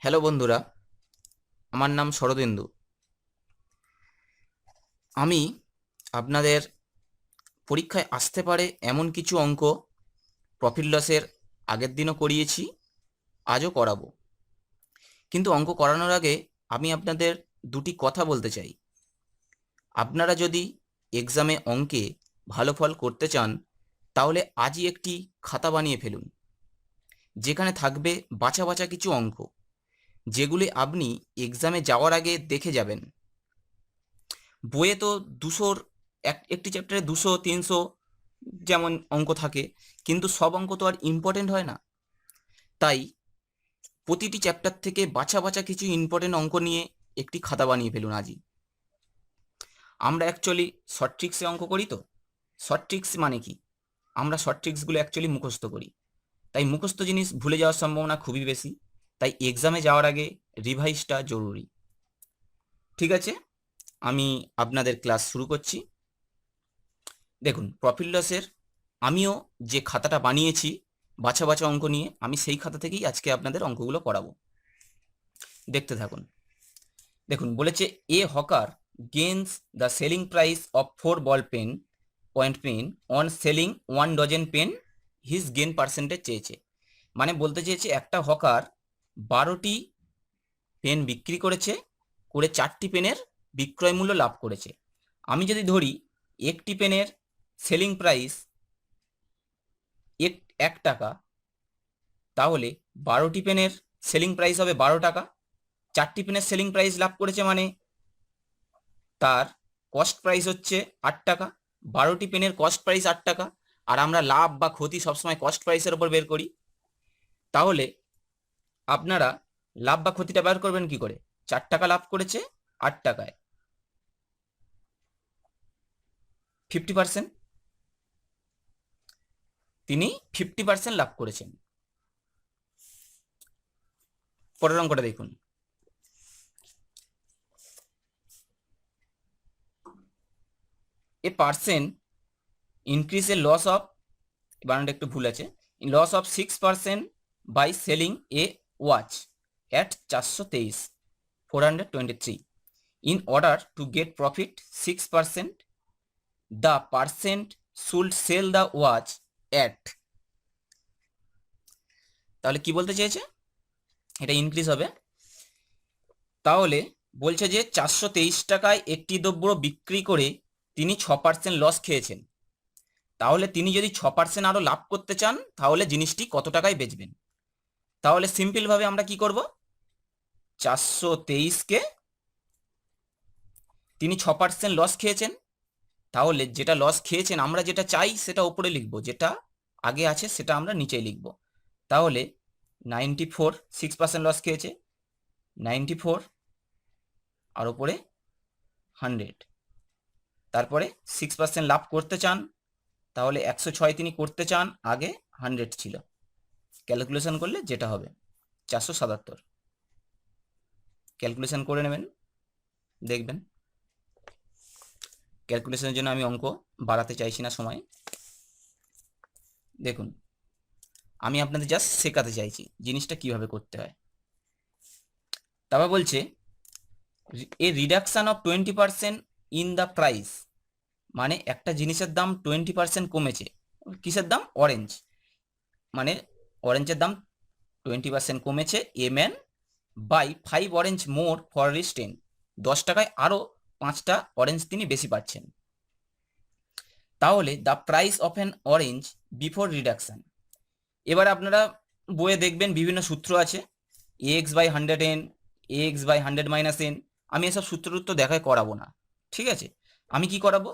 Hello বন্ধুরা, আমার নাম শরদিন্দু। আমি আপনাদের পরীক্ষায় আসতে পারে এমন কিছু অঙ্ক প্রফিট লসের আগের দিনও করিয়েছি, আজও করাবো। কিন্তু অঙ্ক করানোর আগে আমি আপনাদের দুটি কথা বলতে চাই। আপনারা যদি এক্সামে অঙ্কে ভালো ফল করতে চান, তাহলে আজই একটি খাতা বানিয়ে ফেলুন, যেখানে থাকবে বাছা বাছা কিছু অঙ্ক, যেগুলি আপনি এক্সামে যাওয়ার আগে দেখে যাবেন। বইয়ে তো দুশোর একটি চ্যাপ্টারে 200 300 যেমন অঙ্ক থাকে, কিন্তু সব অঙ্ক তো আর ইম্পর্টেন্ট হয় না। তাই প্রতিটি চ্যাপ্টার থেকে বাছা বাছা কিছু ইম্পর্টেন্ট অঙ্ক নিয়ে একটি খাতা বানিয়ে ফেলুন আজই। আমরা অ্যাকচুয়ালি শর্ট ট্রিক্সে অঙ্ক করি। তো শর্ট ট্রিক্স মানে কি? আমরা শর্ট ট্রিক্সগুলো অ্যাকচুয়ালি মুখস্থ করি, তাই মুখস্থ জিনিস ভুলে যাওয়ার সম্ভাবনা খুবই বেশি। তাই এক্সামে যাওয়ার আগে রিভাইজটা জরুরি। ঠিক আছে, আমি আপনাদের ক্লাস শুরু করছি। দেখুন, প্রফিট লসের আমিও যে খাতাটা বানিয়েছি বাছা বাছা অঙ্ক নিয়ে, আমি সেই খাতা থেকেই আজকে আপনাদের অঙ্কগুলো করাবো। দেখতে থাকুন। দেখুন, বলেছে a hawker gains the selling price of 4 ball pen point pen on selling 1 dozen pen, his gain percentage চেয়েছে। মানে বলতে চেয়েছে একটা হকার 12টি পেন বিক্রি করেছে, করে 4টি পেনের বিক্রয় মূল্য লাভ করেছে। আমি যদি ধরি একটি পেনের সেলিং প্রাইস 1 টাকা, তাহলে 12টি পেনের সেলিং প্রাইস হবে 12 টাকা। 4টি পেনের সেলিং প্রাইস লাভ করেছে, মানে তার কস্ট প্রাইস হচ্ছে 8 টাকা। 12টি পেনের কস্ট প্রাইস 8 টাকা, আর আমরা লাভ বা ক্ষতি সবসময় কস্ট প্রাইসের উপর বের করি। তাহলে আপনারা লাভ বা ক্ষতিটা বের করবেন কি করে? 4 টাকা লাভ করেছে 8 টাকায়, 50%, তিনি 50% লাভ করেছেন। পরের অঙ্কটা দেখুন। A percent increase a loss of, বানানটা একটু ভুল আছে, loss of 6% by selling a watch at 423 423 in order to get profit 6%, the percent should sell the watch at। তাহলে কি বলতে চেয়েছে? এটা ইনক্রিজ হবে। তাহলে বলছে যে 423 টাকায় একটি দ্রব্য বিক্রি করে তিনি 6% লস খেয়েছেন। তাহলে তিনি যদি 6% আরো লাভ করতে চান, তাহলে জিনিসটি কত টাকায় বেচবেন? তাহলে সিম্পল ভাবে আমরা কি করব? 423কে, তিনি 6% লস খেয়েছেন, তাহলে যেটা লস খেয়েছেন আমরা যেটা চাই সেটা উপরে লিখবো, যেটা আগে আছে সেটা আমরা নিচেই লিখবো। তাহলে 94, 6% লস খেয়েছে, 94 আর উপরে 100, তারপরে 6% লাভ করতে চান, তাহলে 106 তিনি করতে চান, আগে 100 ছিল। ক্যালকুলেশন করলে যেটা হবে 477। ক্যালকুলেশন করে নেবেন, দেখবেন। ক্যালকুলেশনের জন্য আমি অঙ্ক বাড়াতে চাইছি না সময়। দেখুন, আমি আপনাদের জাস্ট শেখাতে চাইছি জিনিসটা কিভাবে করতে হয়। তারপর বলছে a reduction of 20% in the price, মানে একটা জিনিসের দাম 20% কমেছে। কিসের দাম? অরেঞ্জ। মানে অরেঞ্জের দাম 20% কমেছে, a man buy 5 orange more for rich 10, 10 টাকায় আরও 5টা অরেঞ্জ তিনি বেশি পাচ্ছেন। তাহলে the price of an orange before reduction. এবার আপনারা বইয়ে দেখবেন বিভিন্ন সূত্র আছে, x by 100n, x by 100 minus n. আমি এসব সূত্র টুত্র দেখায় করাবো না, ঠিক আছে? আমি কি করাবো?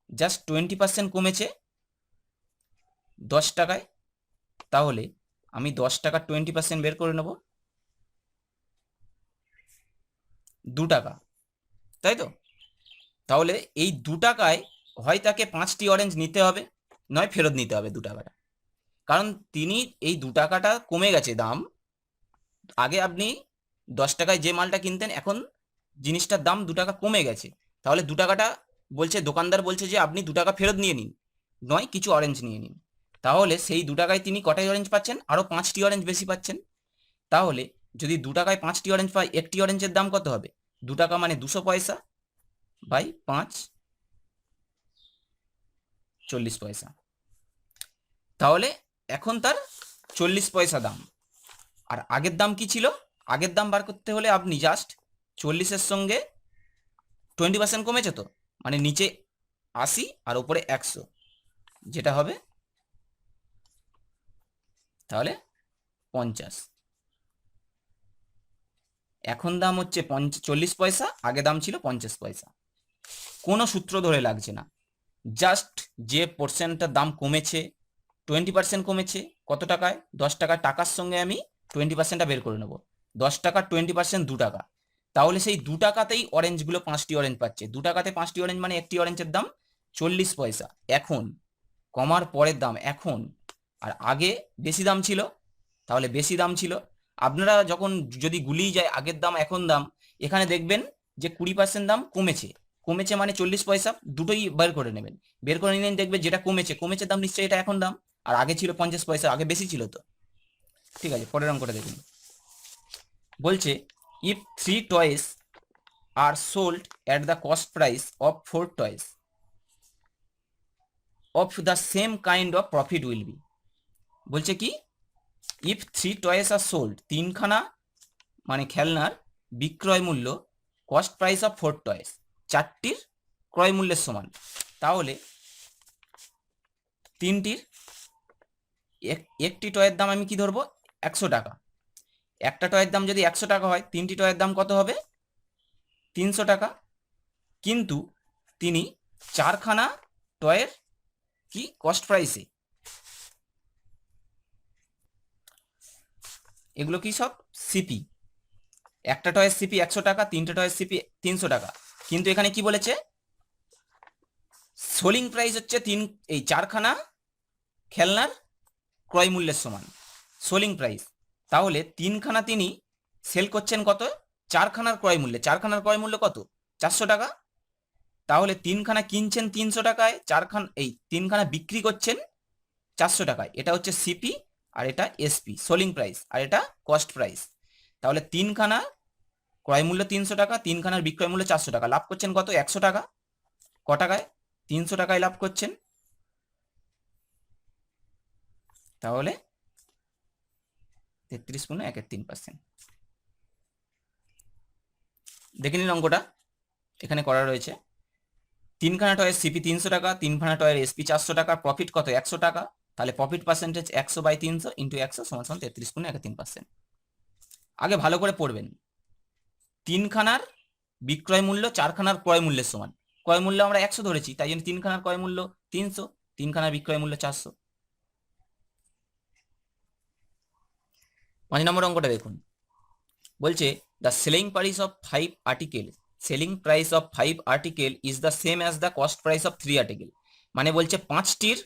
জাস্ট 20% কমেছে 10 টাকায়, তাহলে আমি 10 টাকার 20% বের করে নেব, 2 টাকা, তাই তো? তাহলে এই 2 টাকায় হয় তাকে 5টি অরেঞ্জ নিতে হবে, নয় ফেরত নিতে হবে 2 টাকাটা। কারণ তিনি এই 2 টাকাটা কমে গেছে দাম। আগে আপনি 10 টাকায় যে মালটা কিনতেন, এখন জিনিসটার দাম 2 টাকা কমে গেছে, তাহলে 2 টাকাটা বলছে, দোকানদার বলছে যে আপনি 2 টাকা ফেরত নিয়ে নিন, নয় কিছু অরেঞ্জ নিয়ে নিন। তাহলে সেই 2 টাকায় তিনি কটাই অরেঞ্জ পাচ্ছেন? আরও 5টি অরেঞ্জ বেশি পাচ্ছেন। তাহলে যদি 2 টাকায় 5টি অরেঞ্জ পাই, একটি অরেঞ্জের দাম কত হবে? 2 টাকা মানে 200 পয়সা বাই 5, 40 পয়সা। তাহলে এখন তার 40 পয়সা দাম। আর আগের দাম কি ছিল? আগের দাম বার করতে হলে আপনি জাস্ট 40-এর সঙ্গে 20% কমেছে তো, মানে নিচে 80 আর উপরে 100, যেটা হবে তাহলে 50। এখন দাম হচ্ছে 40 পয়সা, আগে দাম ছিল 50 পয়সা। কোনো সূত্র ধরে লাগছে না, জাস্ট যে পোর্শনটার দাম কমেছে 20% কমেছে, কত টাকায়? 10 টাকা। টাকার সঙ্গে আমি 20%টা বের করে নেবো। 10 টাকা 20% 2 টাকা। তাহলে সেই 2 টাকাতেই অরেঞ্জগুলো 5টি অরেঞ্জ পাচ্ছে। 2 টাকাতে 5টি অরেঞ্জ মানে একটি অরেঞ্জের দাম 40 পয়সা এখন, কমার পরের দাম এখন। আর আগে বেশি দাম ছিল, তাহলে বেশি দাম ছিল। আপনারা যখন যদি গুলিয়ে যায় আগের দাম এখন দাম, এখানে দেখবেন যে 20% দাম কমেছে। কমেছে মানে 40 পয়সা, দুটোই বের করে নেবেন। বের করে নিলেন, দেখবে যেটা কমেছে, কমেছে দাম নিশ্চয়ই এটা এখন দাম। আর আগে ছিল 50 পয়সা, আগে বেশি ছিল তো। ঠিক আছে, পরের অঙ্কটা দেখুন। বলছে if 3 toys are sold at the cost price of 4 toys of the same kind of profit will be. বলছে কি, ইফ 3 টয়েস আর সোল্ড, 3খানা মানে খেলনার বিক্রয় মূল্য কস্ট প্রাইস অফ 4 টয়েস, 4টির ক্রয় মূল্যের সমান, তাহলে 3টির একটি টয়ের দাম আমি কি ধরবো? 100 টাকা। একটা টয়ের দাম যদি 100 টাকা হয়, 3টি টয়ের দাম কত হবে? 300 টাকা। কিন্তু তিনি 4খানা টয়ের কি কস্ট প্রাইসে, এগুলো কি সব সিপি। একটা টয়ের সিপি 100 টাকা, 3টে টয়ের সিপি 300 টাকা। কিন্তু এখানে কি বলেছে? সোলিং প্রাইস হচ্ছে এই 4খানা খেলনার ক্রয় মূল্যের সমান, সোলিং প্রাইস। তাহলে 3খানা তিনি সেল করছেন কত? 4খানার ক্রয় মূল্যে। 4খানার ক্রয় মূল্য কত? 400 টাকা। তাহলে 3খানা কিনছেন 300 টাকায়, 3খানা বিক্রি করছেন 400 টাকায়। এটা হচ্ছে সিপি, আর এটা এসপি, সোলিং প্রাইস, আর এটা কস্ট প্রাইস। তাহলে 3খানা ক্রয় মূল্য 300 টাকা, 3খানার বিক্রয় মূল্য 400 টাকা। লাভ করছেন কত? 100 টাকা। ক টাকায়? 300 টাকায় লাভ করছেন। তাহলে 33 গুণ 1 এর 3%। দেখে নিন অঙ্কটা এখানে করা রয়েছে। 3খানা টয়ের সিপি 300 টাকা, 3খানা টয়ের এসপি 400 টাকা, প্রফিট কত? 100 টাকা। তাহলে প্রফিট পার্সেন্টেজ 100/300 ইন্টু 100 সমান 33 গুণ 1 এর 3%। আগে ভালো করে পড়বেন। 3খানার বিক্রয় মূল্য 4খানার ক্রয় মূল্যের সমান। ক্রয় মূল্য আমরা 100 ধরেছি, তাই জন্য 3খানার ক্রয় মূল্য 300, 3খানার বিক্রয় মূল্য 400। 5 নম্বর অঙ্কটা দেখুন। বলছে the selling price of 5 article, selling price of 5 article is the same as the cost price of 3 article. মানে বলছে 5টির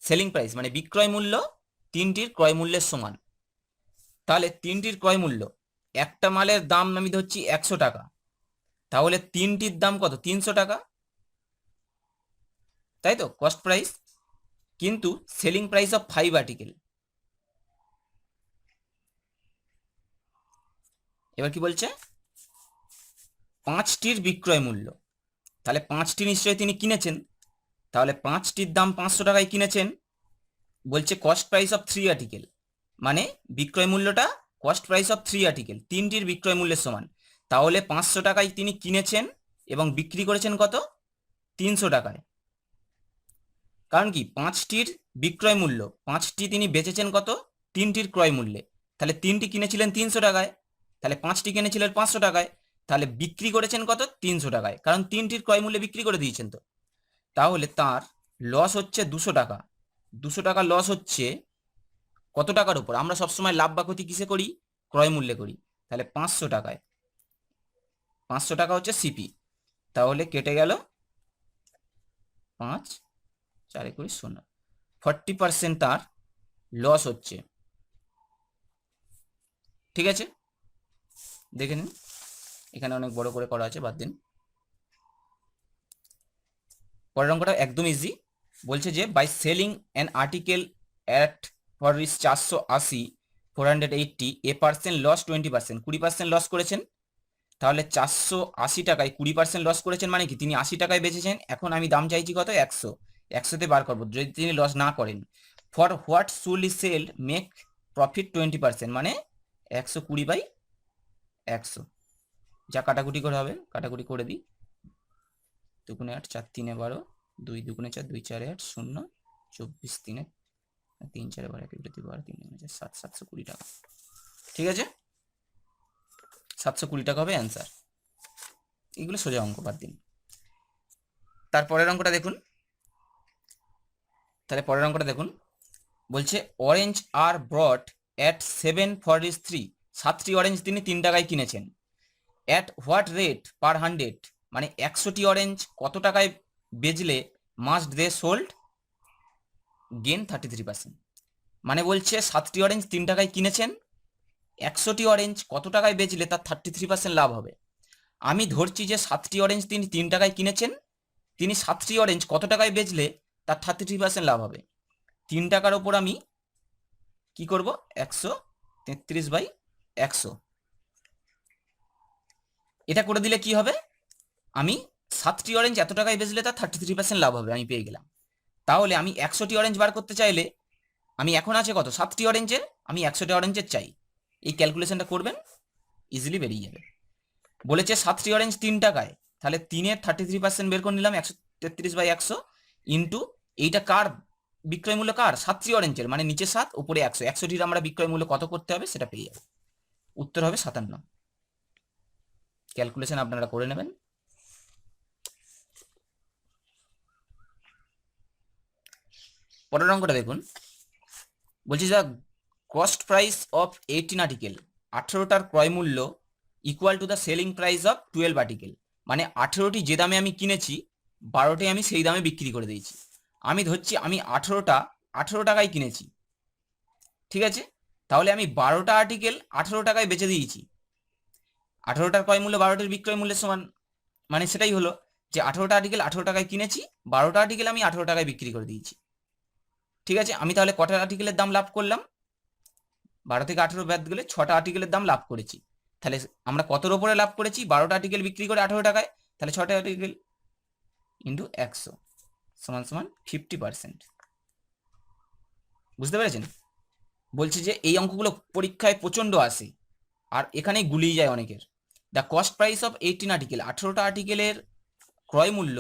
সেলিং প্রাইস মানে বিক্রয় মূল্য 3টির ক্রয় মূল্যের সমান। তাহলে 3টির ক্রয় মূল্য, একটা মালের দাম আমি ধরছি 100 টাকা, তাহলে 3টির দাম কত? 300 টাকা, তাই তো, কস্ট প্রাইস। কিন্তু সেলিং প্রাইস অফ 5 আর্টিকেল, এবার কি বলছে? 5টির বিক্রয় মূল্য, তাহলে 5টি নিশ্চয়ই তিনি কিনেছেন, তাহলে 5টির দাম 500 টাকায় কিনেছেন। বলছে কস্ট প্রাইস অফ 3 আর্টিকেল, মানে বিক্রয় মূল্যটা কস্ট প্রাইস অফ 3 আর্টিকেল, 3টির বিক্রয় মূল্যের সমান। তাহলে 500 টাকায় তিনি কিনেছেন এবং বিক্রি করেছেন কত? 300 টাকায়। কারণ কি, 5টির বিক্রয় মূল্য, 5টি তিনি বেচেছেন কত? 3টির ক্রয় মূল্যে। তাহলে 3টি কিনেছিলেন 300 টাকায়, তাহলে 5টি কিনেছিলেন 500 টাকায়, তাহলে বিক্রি করেছেন কত? 300 টাকায়, কারণ 3টির ক্রয় মূল্যে বিক্রি করে দিয়েছেন তো। তাহলে তার লস হচ্ছে 200 টাকা। 200 টাকা লস হচ্ছে কত টাকার উপর? আমরা সবসময় লাভ বা ক্ষতি কিসে করি? ক্রয় মূল্যে করি। তাহলে 500 টাকায়, 500 টাকা হচ্ছে সিপি। তাহলে কেটে গেল 5, 4 × 0, 40% তার লস হচ্ছে। ঠিক আছে, দেখে নিন, এখানে অনেক বড় করে করা আছে, বাদ দিন। পরের অঙ্কটা একদম ইজি। বলছে যে by selling an article at for 480 480, a percent loss 20%, 20% loss করেছেন। তাহলে 480 টাকায় 20% লস করেছেন মানে কি তিনি 80 টাকায় বেচেছেন। এখন আমি দাম চাইছি কত, 100, 100তে বার করবো যদি তিনি লস না করেন। For what should he sell make profit 20%, মানে 120/100, যা কাটাকুটি করে হবে, কাটাকুটি করে দিই। 2 × 8, 4 × 3 = 12, 2 × 2 = 4, 2 × 4 = 8, 0, 24, 3 3 4 12, 1 × 12, 3 × 7, 720 টাকা। ঠিক আছে, 720 টাকা হবে অ্যান্সার। এগুলো সোজা অঙ্ক, বাদ দিন। তারপরের অঙ্কটা দেখুন। তাহলে পরের অঙ্কটা দেখুন, বলছে orange are brought at 7 for 3, 7টি অরেঞ্জ তিনি 3 টাকায় কিনেছেন। অ্যাট হোয়াট রেট পার 100, মানে 100টি অরেঞ্জ কত টাকায় বেচলে মাস্ট দে সোল্ড গেন 33%। মানে বলছে 7টি অরেঞ্জ 3 টাকায় কিনেছেন, 100টি অরেঞ্জ কত টাকায় বেচলে তার 33% লাভ হবে। আমি ধরছি যে 7টি অরেঞ্জ তিনি 3 টাকায় কিনেছেন, তিনি 7টি অরেঞ্জ কত টাকায় বেচলে তার 33% লাভ হবে। 3 টাকার ওপর আমি কি করব, 133/100, এটা করে দিলে কি হবে, আমি 7টি অরেঞ্জ এত টাকায় বেচলে তার 33% লাভ হবে, আমি পেয়ে গেলাম। তাহলে আমি 100টি অরেঞ্জ বার করতে চাইলে আমি এখন আছে কত, 7টি অরেঞ্জের, আমি 100টি অরেঞ্জের চাই। এই ক্যালকুলেশনটা করবেন, ইজিলি বেরিয়ে যাবে। বলেছে 7টি অরেঞ্জ 3 টাকায়, তাহলে 3-এর 33% বের করে নিলাম, 133/100 ইন্টু এইটা কার বিক্রয় মূল্য, কার, 7টি অরেঞ্জের, মানে নিচে 7 উপরে 100, 100টির আমরা বিক্রয় মূল্য কত করতে হবে সেটা পেয়ে যাবে। উত্তর হবে 57। ক্যালকুলেশন আপনারা করে নেবেন। পরের অঙ্কটা দেখুন, বলছি the cost price of 18 article, 18টার ক্রয় মূল্য equal to the selling price of 12 article, মানে 18টি যে দামে আমি কিনেছি 12টি আমি সেই দামে বিক্রি করে দিয়েছি। আমি ধরছি আমি 18টা 18 টাকায় কিনেছি, ঠিক আছে, তাহলে আমি 12টা আর্টিকেল 18 টাকায় বেচে দিয়েছি। 18টার ক্রয় মূল্য 12টির বিক্রয় মূল্যের সমান, মানে সেটাই হলো যে 18টা আর্টিকেল 18 টাকায় কিনেছি, 12টা আর্টিকেল আমি 18 টাকায় বিক্রি করে দিয়েছি। ঠিক আছে, আমি তাহলে কটা আর্টিকেলের দাম লাভ করলাম, 12 থেকে 18 বাদ গেলে 6টা আর্টিকেলের দাম লাভ করেছি। তাহলে আমরা কতর ওপরে লাভ করেছি, 12টা আর্টিকেল বিক্রি করে 18 টাকায়, তাহলে 6টা আর্টিকেল ইন্টু 100 সমান সমান 50%। বুঝতে পেরেছেন? বলছি যে এই অঙ্কগুলো পরীক্ষায় প্রচণ্ড আসে আর এখানেই গুলিয়ে যায় অনেকের। The cost price of 18 article, 18টা আর্টিকেলের ক্রয় মূল্য,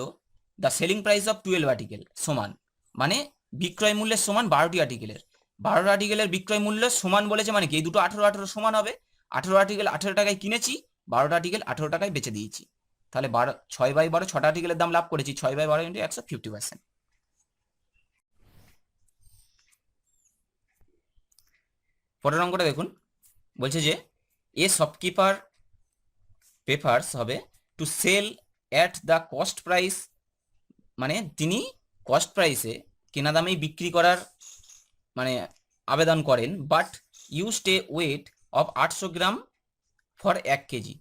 the selling price of 12 article সমান, মানে বিক্রয় মূল্যের সমান 12টি আর্টিকেলের, 12 আর্টিকেলের বিক্রয় মূল্য সমান বলেছে, মানে কি এই দুটো 18 সমান হবে। 18 আর্টিকেল 18 টাকায় কিনেছি, 12টা আর্টিকেল 18 টাকায় বেচে দিয়েছি। তাহলে 6/12, 6টা আর্টিকেলের দাম লাভ করেছি, 6/12 ইন্টু 100, 50%। পরের অঙ্কটা দেখুন, বলছে যে এ শপকিপার প্রেফার্স হবে to sell at the cost price, মানে তিনি কস্ট প্রাইসে কেনা দামেই বিক্রি করার মানে আবেদন করেন, but used A weight of 800 gram for 1 KG.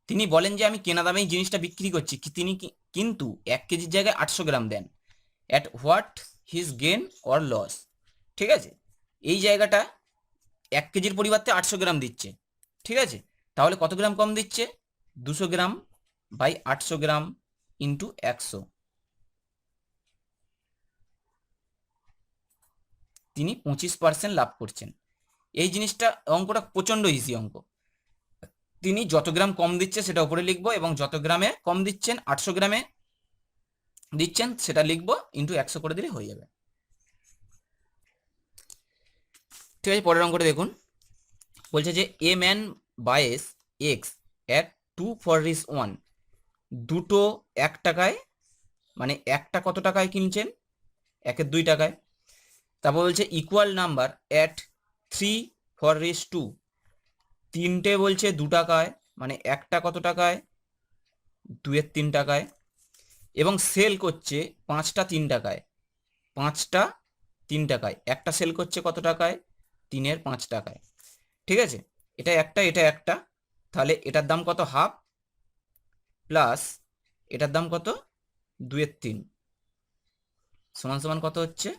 তিনি বলেন যে আমি কেনা দামেই জিনিসটা বিক্রি করছি, তিনি কিন্তু 1 কেজির জায়গায় 800 গ্রাম দেন। At what his gain or loss, ঠিক আছে, এই জায়গাটা 1 কেজির পরিবর্তে 800 গ্রাম দিচ্ছে, ঠিক আছে, তাহলে কত গ্রাম কম দিচ্ছে, 200 গ্রাম বাই 800 গ্রাম ইন্টু 100, তিনি 25% লাভ করছেন। এই জিনিসটা, অঙ্কটা প্রচণ্ড ইজি অঙ্ক। তিনি যত গ্রাম কম দিচ্ছে সেটা উপরে লিখবো, এবং যত গ্রামে কম দিচ্ছেন, 800 গ্রামে দিচ্ছেন সেটা লিখবো, ইন্টু 100 করে দিলে হয়ে যাবে। ঠিক আছে, পরের অঙ্কটা দেখুন, বলছে যে a man buys x at 2 for 1, দুটো 1 টাকায়, মানে একটা কত টাকায় কিনছেন, 1-এর 2 টাকায়। তারপর বলছে ইকুয়াল নাম্বার অ্যাট 3 for 2, তিনটে বলছে 2 টাকায়, মানে একটা কত টাকায়, 2-এর 3 টাকায়, এবং সেল করছে 5টা 3 টাকায়, 5টা 3 টাকায়, একটা সেল করছে কত টাকায়, 3-এর 5 টাকায়। ঠিক আছে, এটা একটা, এটা একটা, তাহলে এটার দাম কত, হাফ, প্লাস এটার দাম কত, 2-এর 3, সমান সমান কত হচ্ছে,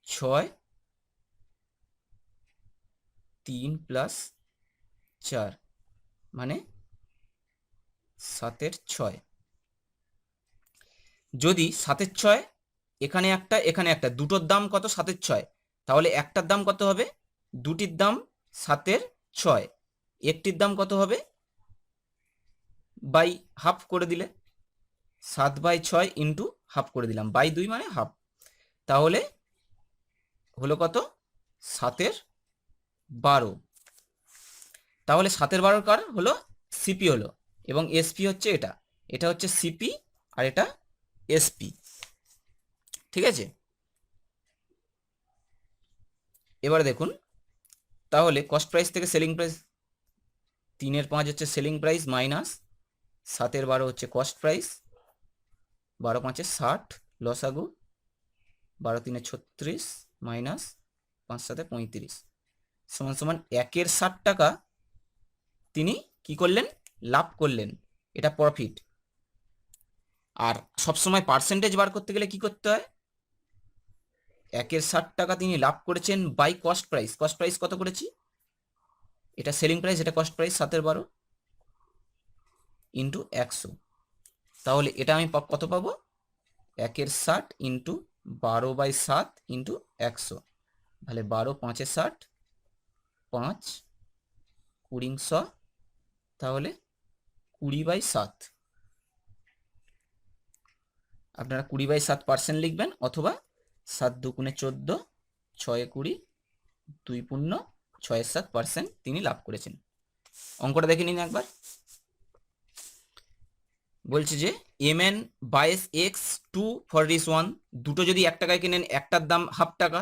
6, 3 প্লাস 4 মানে 7 এর 6। যদি 7 এর 6 এখানে একটা দুটোর দাম কত 7 এর 6, তাহলে একটার দাম কত হবে, দুটির দাম 7 এর 6, একটির দাম কত হবে বাই হাফ করে দিলে 7/6 ইন্টু হাফ করে দিলাম, বাই 2 মানে হাফ, তাহলে হলো কত 7 এর 12। তাহলে 7 এর 12 কার হলো সিপি হলো, এবং এসপি হচ্ছে এটা, এটা হচ্ছে সিপি আর এটা এসপি। ঠিক আছে, এবার দেখুন তাহলে কস্ট প্রাইস থেকে সেলিং প্রাইস, 3 এর 5 হচ্ছে সেলিং প্রাইস মাইনাস 7 এর 12 হচ্ছে কস্ট প্রাইস, 12 5 60 লসাগু, 12 3 36 মাইনাস 5 7 35 সমান সমান 1 এর 60 টাকা তিনি কি করলেন, লাভ করলেন, এটা প্রফিট। আর সবসময় পার্সেন্টেজ বার করতে গেলে কি করতে হয়, 1 এর 60 টাকা তিনি লাভ করেছেন by cost price, cost price কত করেছি, এটা সেলিং প্রাইস, এটা কস্ট প্রাইস 7 এর 12 ইন্টু 100, তাহলে এটা আমি কত পাবো, 1 এর 60 ইন্টু 12/7 ইন্টু 100, তাহলে 12 5 এ 60 5 20 তাহলে 20/7, আপনারা 20/7% লিখবেন, অথবা 7 2 14 6 20 2 পূর্ণ 6/7% তিনি লাভ করেছেন। অঙ্কটা দেখে নিন একবার। বলছে যে mn বাইস এক্স 2 ফর রিস 1, দুটো যদি 1 টাকায় কেনেন একটার দাম হাফ টাকা,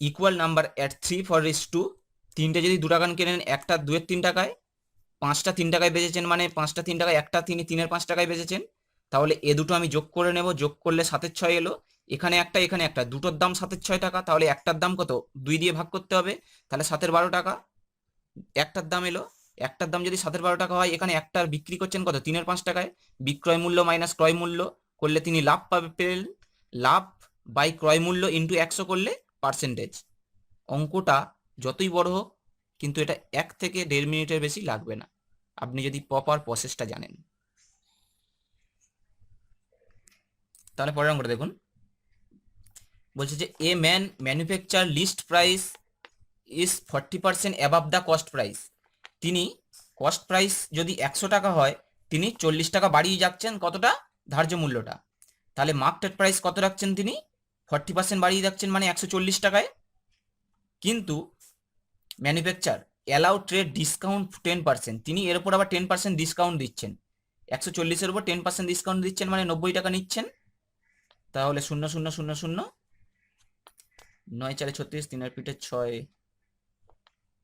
ইকুয়াল নাম্বার অ্যাট 3 ফর রিস 2, তিনটে যদি 2 টাকা কেনেন একটা 2 এর 3 টাকায়, 5টা 3 টাকায় বেচেছেন, মানে 5টা 3 টাকায়, একটা তিনি 3 এর 5 টাকায় বেচেছেন, তাহলে এ দুটো আমি যোগ করে নেব, যোগ করলে 7 এর 6 এলো, এখানে একটা, দুটোর দাম 7 এর 6 টাকা, তাহলে একটার দাম কত 2 দিয়ে ভাগ করতে হবে, তাহলে 7 এর 12 টাকা একটার দাম এলো, একটার দাম যদি 7 এর 12 টাকা হয়, এখানে একটার বিক্রি করছেন কত 3 এর 5 টাকায়, বিক্রয় মূল্য মাইনাস ক্রয় মূল্য করলে তিনি লাভ পেলেন, লাভ বাই ক্রয় মূল্য ইন্টু 100 করলে পার্সেন্টেজ। অঙ্কটা যতই বড় হোক কিন্তু এটা 1 থেকে 1.5 মিনিটের বেশি লাগবে না, আপনি যদি প্রপার প্রসেসটা জানেন। তাহলে পরের অঙ্কটা দেখুন, বলছে যে a man manufacture list price is 40% above the cost price, তিনি কস্ট প্রাইস যদি 100 টাকা হয়, তিনি 40 টাকা বাড়িয়ে যাচ্ছেন কতটা, ধার্য মূল্যটা, তাহলে মার্কেট প্রাইস কত রাখছেন তিনি 40% বাড়িয়ে যাচ্ছেন মানে 140 টাকায়, কিন্তু ম্যানুফ্যাকচার অ্যালাউ ট্রেড ডিসকাউন্ট 10%, তিনি এর উপর আবার 10% ডিসকাউন্ট দিচ্ছেন, 140-এর উপর 10% ডিসকাউন্ট দিচ্ছেন মানে 90 টাকা নিচ্ছেন, তাহলে 0 0 0 0 9 4 36 3 পিঠে 6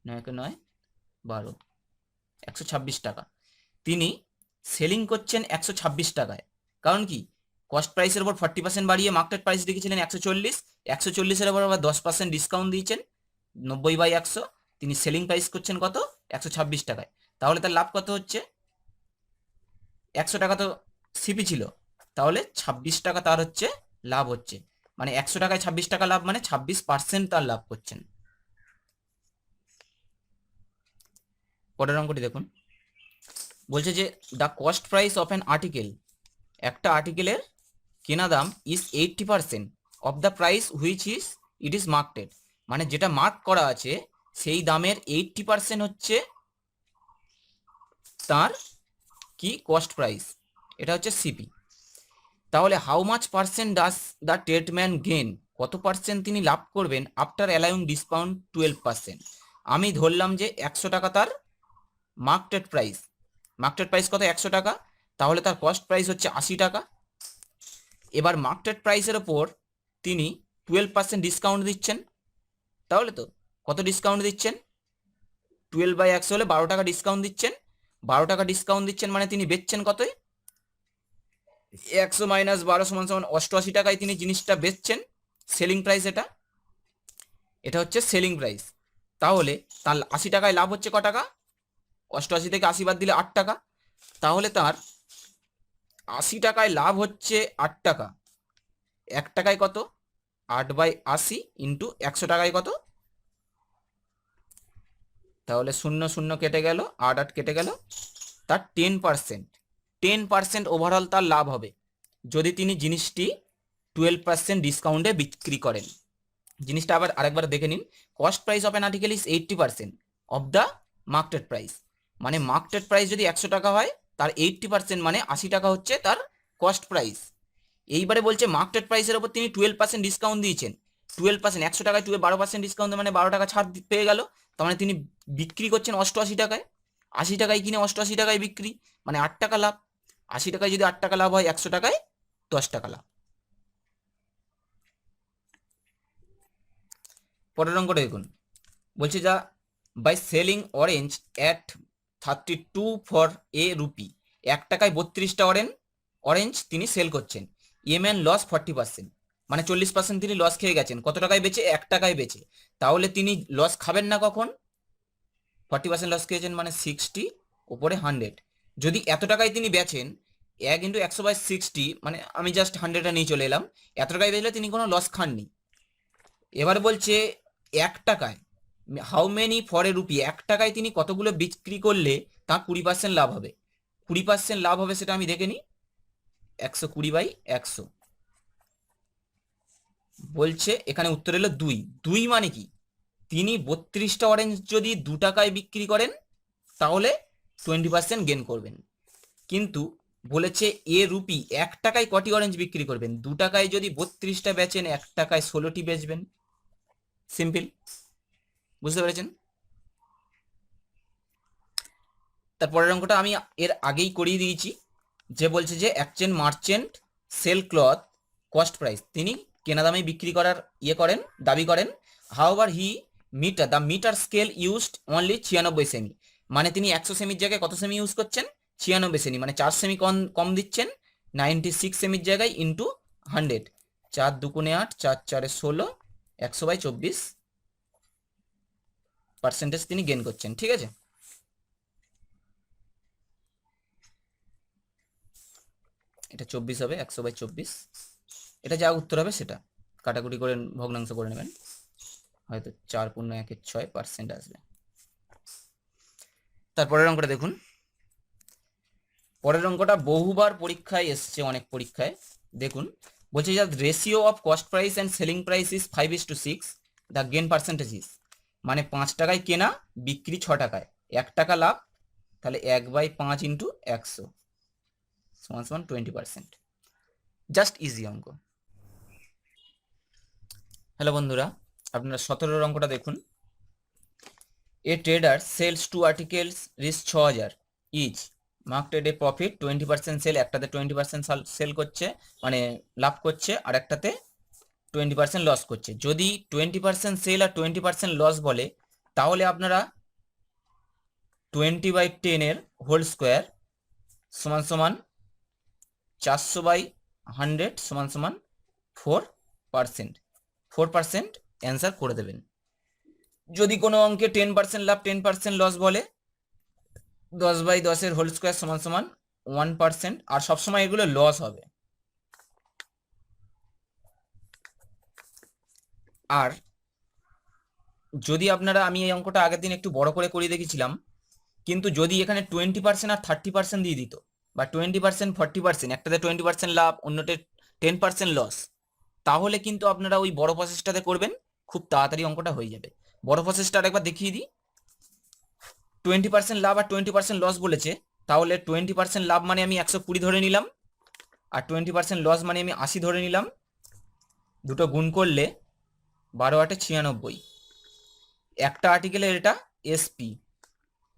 9 9 12 126 টাকা তিনি সেলিং করছেন 126 টাকায়, কারণ কি কস্ট প্রাইসের উপর 40% বাড়িয়ে মার্কেট প্রাইস রেখেছিলেন 140, 140-এর উপর আবার 10% ডিসকাউন্ট দিয়েছেন 90/100, তিনি সেলিং প্রাইস করছেন কত 126 টাকায়, তাহলে তার লাভ কত হচ্ছে, 100 টাকা তো সিপি ছিল, তাহলে 26 টাকা তার হচ্ছে লাভ হচ্ছে, মানে 100 টাকায় 26 টাকা লাভ মানে 26% তার লাভ করছেন। পরের অঙ্কটি দেখুন, বলছে যে the cost price of an article, একটা আর্টিকেলের কেনা দাম is 80% of the price which is it is marketed, মানে যেটা মার্ক করা আছে সেই দামের 80% হচ্ছে তার কি কস্ট প্রাইস, এটা হচ্ছে সিপি। তাহলে how much percent does the tradesman gain, কত পার্সেন্ট তিনি লাভ করবেন আফটার অ্যালাউইং ডিসকাউন্ট 12%, আমি ধরলাম যে 100 টাকা তার মার্কেট প্রাইস, মার্কেট প্রাইস কত 100 টাকা, তাহলে তার কস্ট প্রাইস হচ্ছে 80 টাকা, এবার মার্কেট প্রাইসের ওপর তিনি 12% ডিসকাউন্ট দিচ্ছেন, তাহলে তো কত ডিসকাউন্ট দিচ্ছেন, 12/100 হলে 12 টাকা ডিসকাউন্ট দিচ্ছেন, 12 টাকা ডিসকাউন্ট দিচ্ছেন মানে তিনি বেচছেন কতই, 100 মাইনাস 12 সমান সমান 88 টাকায় তিনি জিনিসটা বেচছেন, সেলিং প্রাইস এটা, এটা হচ্ছে সেলিং প্রাইস, তাহলে তার 80 টাকায় লাভ হচ্ছে ক টাকা, 88 থেকে 80 বাদ দিলে 8 টাকা, তাহলে তার 80 টাকায় লাভ হচ্ছে 8 টাকা, 1 টাকায় কত 8/80 ইন্টু 100 টাকায় কত তাহলে 0 0 কেটে গেল, 8 8 কেটে গেল, তার 10%, 10% ওভারঅল তার লাভ হবে যদি তিনি জিনিসটি 12% ডিসকাউন্টে বিক্রি করেন। জিনিসটা আবার আরেকবার দেখে নিন। Cost price of an article is 80% of the market price. মানে মার্কেট প্রাইস যদি 100 টাকা হয়, তার 80% মানে 80 টাকা হচ্ছে তার কস্ট প্রাইস। এইবারে বলছে মার্কেট প্রাইসের ওপর তিনি 12% ডিসকাউন্ট দিয়েছেন। 12%, 100 টাকায় 12% ডিসকাউন্ট মানে 12 টাকা ছাড় পেয়ে গেল। তার মানে তিনি বিক্রি করছেন 88 টাকায়। 80 টাকায় কিনে 88 টাকায় বিক্রি, মানে 8 টাকা লাভ। 80 টাকায় যদি 8 টাকা লাভ হয়, 100 টাকায় 10 টাকা লাভ। পরের অঙ্কটা দেখুন, বলছে যা by selling orange at 32 for a rupee, 1 টাকায় 32টা অরেঞ্জ তিনি সেল করছেন। এমএন লস 40%, মানে 40% তিনি লস খেয়ে গেছেন। কত টাকায় বেচে? 1 টাকায় বেচে। তাহলে তিনি লস খাবেন না কখন? 40% লস খেয়েছেন মানে 60 উপরে 100। যদি এত টাকায় তিনি বেচেন, 1 ইন্টু 100/60, মানে আমি জাস্ট 100টা নিয়ে চলে এলাম। এত টাকায় বেচলে তিনি কোনো লস খাননি। এবার বলছে 1 টাকায় how many for a rupee, 1 টাকায় তিনি কতগুলো বিক্রি করলে তার 20% লাভ হবে। 20% লাভ হবে সেটা আমি দেখে নিই। 120/100 বলছে, এখানে উত্তর এলো 2। 2 মানে কি? তিনি 32টা অরেঞ্জ যদি 2 টাকায় বিক্রি করেন তাহলে 20% গেন করবেন। কিন্তু বলেছে এ রুপি, 1 টাকায় কটি অরেঞ্জ বিক্রি করবেন? 2 টাকায় যদি 32টা বেচেন, 1 টাকায় 16টি বেচবেন। সিম্পল, বুঝতে পেরেছেন? তারপরের অঙ্কটা আমি এর আগেই করিয়ে দিয়েছি, যে বলছে যে একজন merchant sell cloth cost price, তিনি কেনা দামে বিক্রি করার করেন, দাবি করেন। However he meter the meter scale used only 96 সেমি, মানে তিনি 100 সেমির জায়গায় কত সেমি ইউজ করছেন? 96 সেমি, মানে 4 সেমি কম কম দিচ্ছেন। 96 সেমির জায়গায় ইন্টু 100, 4 2 8, 4 4 16, 100/24% তিনি গেন করছেন। ঠিক আছে, এটা 24 হবে, 100/24। এটা যা উত্তর হবে সেটা কাটাকুটি করে ভগ্নাংশ করে নেবেন, হয়তো 4.16% আসবে। তারপরের অঙ্কটা দেখুন। পরের অঙ্কটা বহুবার পরীক্ষায় এসছে, অনেক পরীক্ষায়। দেখুন, বলছে যে ratio of cost price and selling price is 5:6, the gain percentage is, মানে 5 টাকায় কেনা, বিক্রি 6 টাকায়, 1 টাকা লাভ। তাহলে 1/5 ইন্টু 100 সমান সমান 20%। জাস্ট ইজি অঙ্ক। হ্যালো বন্ধুরা, আপনারা 17 অঙ্কটা দেখুন। A trader sells 2 articles rich 6000 each, marketed a profit 20% sell. একটাতে 20% সেল করছে, মানে লাভ করছে, আর একটাতে 20% লস করছে। যদি 20% সেল আর 20% লস বলে, তাহলে আপনারা 20/10 এর হোল স্কোয়ার সমান সমান 400/100 সমান সমান 4%। 4% অ্যান্সার করে দেবেন। যদি কোনো অঙ্কে 10% লাভ 10% লস বলে, 10/10 এর হোল স্কোয়ার সমান সমান 1%। আর সবসময় এগুলো লস হবে। আর যদি আপনারা, আমি এই অঙ্কটা আগের দিন একটু বড় করে করিয়ে দেখেছিলাম, কিন্তু যদি এখানে 20% আর 30% দিয়ে দিত, বা 20% 40%, একটাতে 20% লাভ, অন্যতে 10% লস, তাহলে কিন্তু আপনারা ওই বড় প্রসেসটাতে করবেন, খুব তাড়াতাড়ি অঙ্কটা হয়ে যাবে। বড় প্রসেসটা আরেকবার দেখিয়ে দিই। 20% লাভ আর 20% লস বলেছে, তাহলে 20% লাভ মানে আমি 120 ধরে নিলাম, আর 20% লস মানে আমি 80 ধরে নিলাম। দুটো গুণ করলে 12 8 96। একটা আর্টিকেলের এটা এসপি,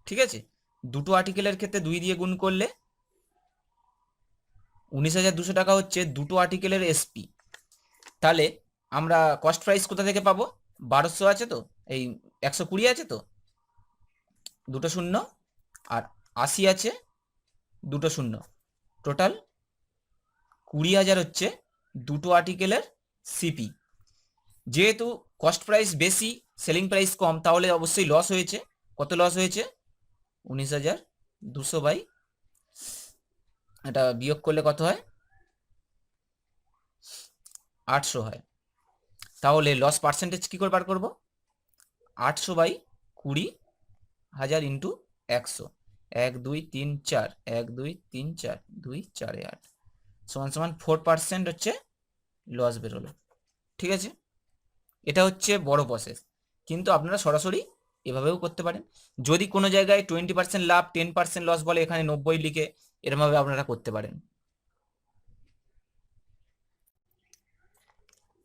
ঠিক আছে। দুটো আর্টিকেলের ক্ষেত্রে 2 দিয়ে গুণ করলে 19,200 টাকা হচ্ছে দুটো আর্টিকেলের এসপি। তাহলে আমরা কস্ট প্রাইস কোথা থেকে পাবো? 1200 আছে তো, এই 120 আছে তো, দুটো শূন্য, আর 80 আছে, দুটো শূন্য, টোটাল 20,000 হচ্ছে দুটো আর্টিকেলের সিপি। যেহেতু কস্ট প্রাইস বেশি, সেলিং প্রাইস কম, তাহলে অবশ্যই লস হয়েছে। কত লস হয়েছে? 19,200 বাই, এটা বিয়োগ করলে কত হয়? 800 হয়। তাহলে লস পার্সেন্টেজ কি করে বার করব? 800/20 1000 ইন্টু 100, 1 2 3 4, 1 2 3 4, 2 4 8 সমান সমান 4% হচ্ছে লস বেরোলো। ঠিক আছে, এটা হচ্ছে বড় প্রসেস, কিন্তু আপনারা সরাসরি এভাবেও করতে পারেন। যদি কোনো জায়গায় 20% লাভ 10% লস বলে, এখানে 90 লিখে এরমভাবে আপনারা করতে পারেন।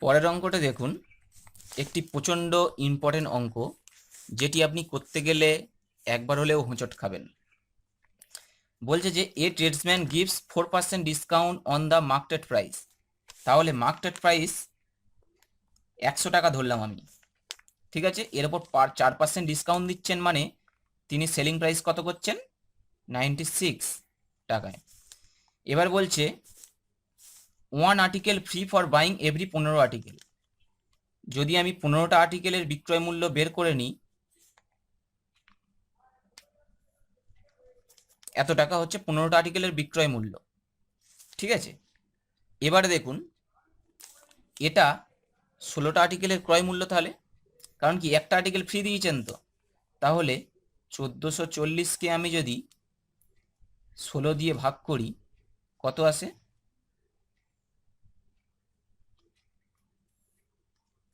পরের অঙ্কটা দেখুন, একটি প্রচণ্ড ইম্পর্টেন্ট অঙ্ক, যেটি আপনি করতে গেলে একবার হলেও হোঁচট খাবেন। বলছে যে a tradesman gives 4% discount on the market price. তাহলে মার্কেট প্রাইস 100 টাকা ধরলাম আমি, ঠিক আছে, এর ওপর 4% ডিসকাউন্ট দিচ্ছেন, মানে তিনি সেলিং প্রাইস কত করছেন? 96 টাকায়। এবার বলছে 1 article free for buying every 15 article. যদি আমি 15টা আর্টিকেলের বিক্রয় মূল্য বের করে নিই, এত টাকা হচ্ছে 15টা আর্টিকেলের বিক্রয় মূল্য। ঠিক আছে, এবারে দেখুন এটা 16টা আর্টিকেলের ক্রয় মূল্য, তাহলে কারণ কি একটা আর্টিকেল ফ্রি দিয়েছেন তো, তাহলে 1440কে আমি যদি 16 দিয়ে ভাগ করি কত আসে?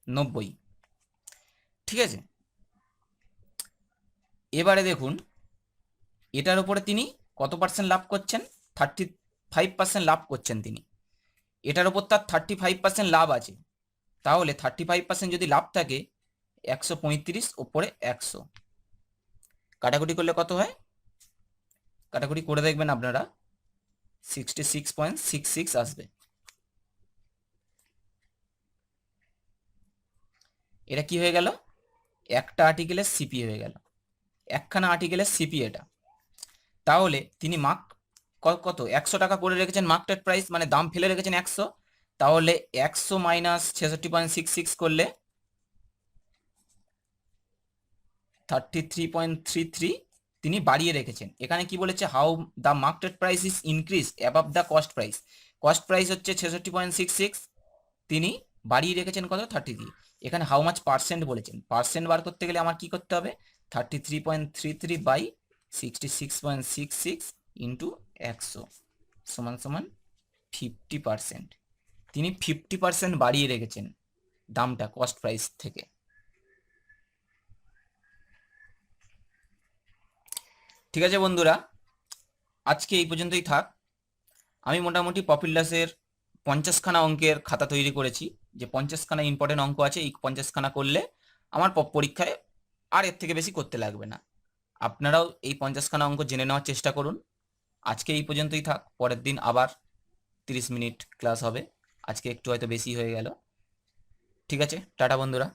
90। ঠিক আছে, এবারে দেখুন এটার উপরে তিনি কত পার্সেন্ট লাভ করছেন? 35% লাভ করছেন তিনি। এটার উপর তার 35% লাভ আছে, তাহলে 35% যদি লাভ থাকে 135 ওপরে 100, কাটাকুটি করলে কত হয়? কাটাকুটি করে দেখবেন আপনারা, 66.66 আসবে। এটা কি হয়ে গেল? একটা আর্টিকেলের সিপি হয়ে গেল, একখানা আর্টিকেলের সিপি এটা। তাহলে তিনি কত 100 টাকা করে রেখেছেন মার্কেট প্রাইস, মানে দাম ফেলে রেখেছেন 100। তাহলে 100 মাইনাস 66.66 করলে 33.33 তিনি বাড়িয়ে রেখেছেন। এখানে কি বলেছে? How the market price is increase above the cost price. Cost price হচ্ছে 66.66, তিনি বাড়িয়ে রেখেছেন কত? 33। এখানে হাউ মাচ পার্সেন্ট বলেছেন, পার্সেন্ট বার করতে গেলে আমার কি করতে হবে? 33.33 বাই 66.66 ইন্টু 100 সমান সমান 50%। তিনি 50% বাড়িয়ে রেখেছেন দামটা কস্ট প্রাইস থেকে। ঠিক আছে বন্ধুরা, আজকে এই পর্যন্তই থাক। আমি মোটামুটি প্রফিট লসের 50খানা অঙ্কের খাতা তৈরি করেছি, যে 50খানা ইম্পর্টেন্ট অঙ্ক আছে, এই 50খানা করলে আমার পরীক্ষায় আর এর থেকে বেশি করতে লাগবে না। আপনারাও এই 50খানা অঙ্ক জেনে নেওয়ার চেষ্টা করুন। আজকে এই পর্যন্তই থাক, পরের দিন আবার 30 মিনিট ক্লাস হবে। আজকে একটু হয়তো বেশি হয়ে গেল। ঠিক আছে, টাটা বন্ধুরা।